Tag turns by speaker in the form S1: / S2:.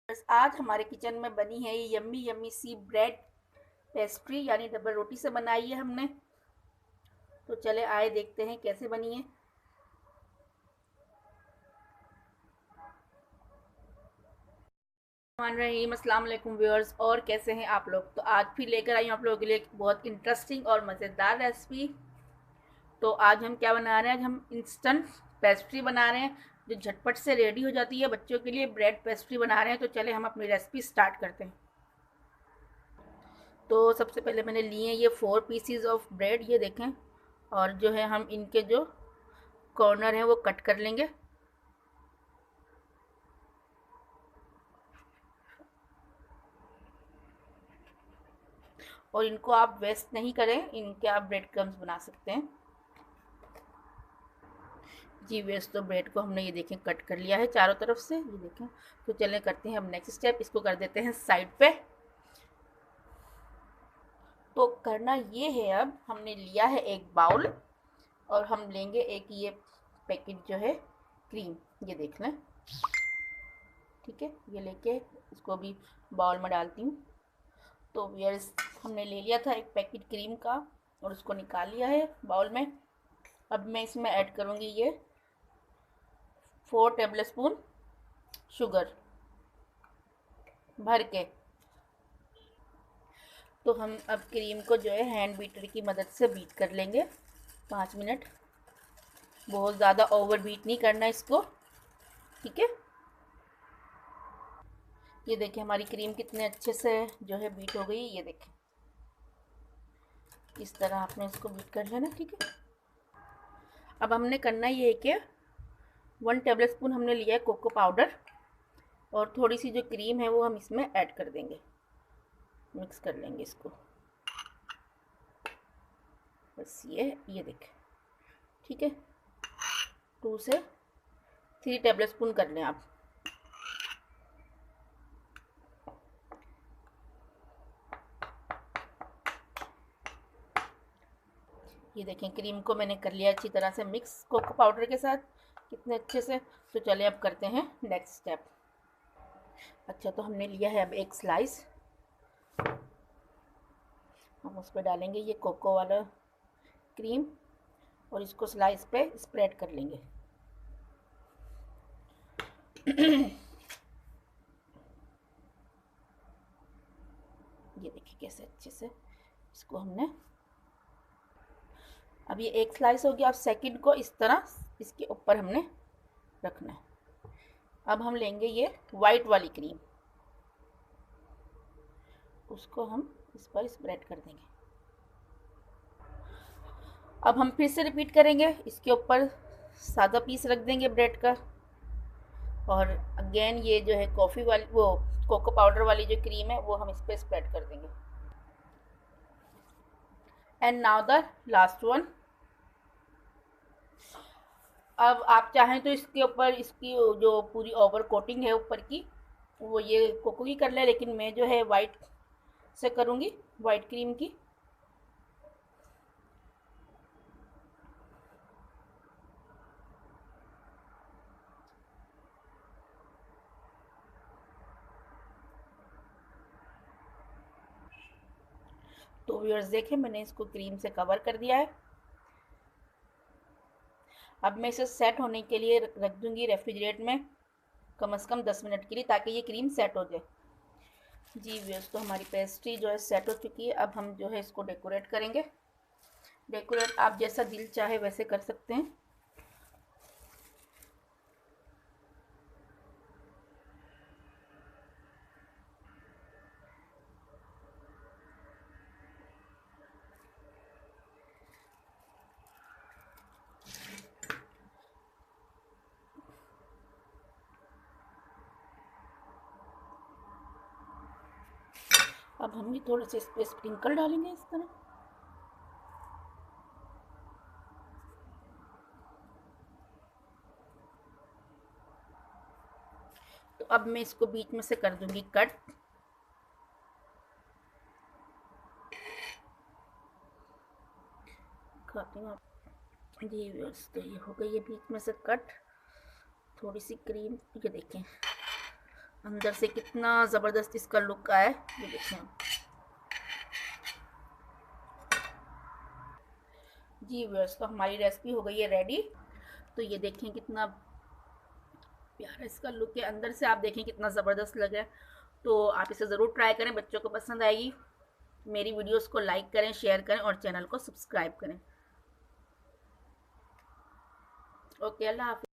S1: बस आज हमारे किचन में बनी है ये यम्मी यम्मी सी ब्रेड पेस्ट्री, यानी डबल रोटी से बनाई है हमने। तो चले आए देखते हैं कैसे बनी है। अस्सलाम वालेकुम व्यूअर्स, और कैसे हैं आप लोग। तो आज फिर लेकर आई हूँ आप लोगों के लिए एक बहुत इंटरेस्टिंग और मज़ेदार रेसिपी। तो आज हम क्या बना रहे हैं, आज हम इंस्टेंट पेस्ट्री बना रहे हैं जो झटपट से रेडी हो जाती है बच्चों के लिए। ब्रेड पेस्ट्री बना रहे हैं। तो चले हम अपनी रेसिपी स्टार्ट करते हैं। तो सबसे पहले मैंने लिए ये 4 पीसीज ऑफ ब्रेड, ये देखें। और जो है हम इनके जो कॉर्नर हैं वो कट कर लेंगे। और इनको आप वेस्ट नहीं करें, इनके आप ब्रेड क्रम्स बना सकते हैं। जी वेस्ट तो ब्रेड को हमने ये देखें कट कर लिया है चारों तरफ से, ये देखें। तो चलें करते हैं हम नेक्स्ट स्टेप, इसको कर देते हैं साइड पे। तो करना ये है, अब हमने लिया है एक बाउल और हम लेंगे एक ये पैकेट जो है क्रीम, ये देख लें। ठीक है, ये लेके इसको भी बाउल में डालती हूँ। तो व्यर्स हमने ले लिया था एक पैकेट क्रीम का और उसको निकाल लिया है बाउल में। अब मैं इसमें ऐड करूँगी ये 4 टेबल स्पून शुगर भर के। तो हम अब क्रीम को जो है हैंड बीटर की मदद से बीट कर लेंगे 5 मिनट। बहुत ज़्यादा ओवर बीट नहीं करना इसको, ठीक है। ये देखें हमारी क्रीम कितने अच्छे से जो है बीट हो गई, ये देखें। इस तरह आपने इसको बीट कर लेना, ठीक है। अब हमने करना ये है कि 1 टेबल स्पून हमने लिया है कोको पाउडर और थोड़ी सी जो क्रीम है वो हम इसमें ऐड कर देंगे, मिक्स कर लेंगे इसको। बस ये देखें, ठीक है। 2 से 3 टेबल स्पून कर लें आप। ये देखें क्रीम को मैंने कर लिया अच्छी तरह से मिक्स कोको पाउडर के साथ, कितने अच्छे से। तो चलिए अब करते हैं नेक्स्ट स्टेप। अच्छा, तो हमने लिया है अब एक स्लाइस, हम उस पर डालेंगे ये कोको वाला क्रीम और इसको स्लाइस पे स्प्रेड कर लेंगे। ये देखिए कैसे अच्छे से इसको हमने, अब ये एक स्लाइस हो गया। अब सेकंड को इस तरह इसके ऊपर हमने रखना है। अब हम लेंगे ये वाइट वाली क्रीम, उसको हम इस पर स्प्रेड कर देंगे। अब हम फिर से रिपीट करेंगे, इसके ऊपर सादा पीस रख देंगे ब्रेड का। और अगेन ये जो है कॉफ़ी वाली वो कोको पाउडर वाली जो क्रीम है वो हम इस पर स्प्रेड कर देंगे। And now the last one. अब आप चाहें तो इसके ऊपर इसकी जो पूरी ओवर कोटिंग है ऊपर की वो ये कोको की कर ले, लेकिन मैं जो है वाइट से करूँगी, वाइट क्रीम की। तो व्यूअर्स देखें मैंने इसको क्रीम से कवर कर दिया है। अब मैं इसे सेट होने के लिए रख दूँगी रेफ्रिजरेट में कम से कम 10 मिनट के लिए, ताकि ये क्रीम सेट हो जाए। जी व्यूअर्स, तो हमारी पेस्ट्री जो है सेट हो चुकी है। अब हम जो है इसको डेकोरेट करेंगे। डेकोरेट आप जैसा दिल चाहे वैसे कर सकते हैं। अब हम भी थोड़े से इस पर स्प्रिंकल डालेंगे इस तरह। तो अब मैं इसको बीच में से कर दूंगी कट। खाती हूँ आप जी व्यूअर्स, तो ये हो गई है बीच में से कट। थोड़ी सी क्रीम, ये देखें अंदर से कितना ज़बरदस्त इसका लुक आया है, ये देखें। जी व्यूअर्स, तो हमारी रेसिपी हो गई है रेडी। तो ये देखें कितना प्यारा इसका लुक है, अंदर से आप देखें कितना ज़बरदस्त लग रहा है। तो आप इसे ज़रूर ट्राई करें, बच्चों को पसंद आएगी। मेरी वीडियोस को लाइक करें, शेयर करें और चैनल को सब्सक्राइब करें। ओके, अल्लाह हाफिज़।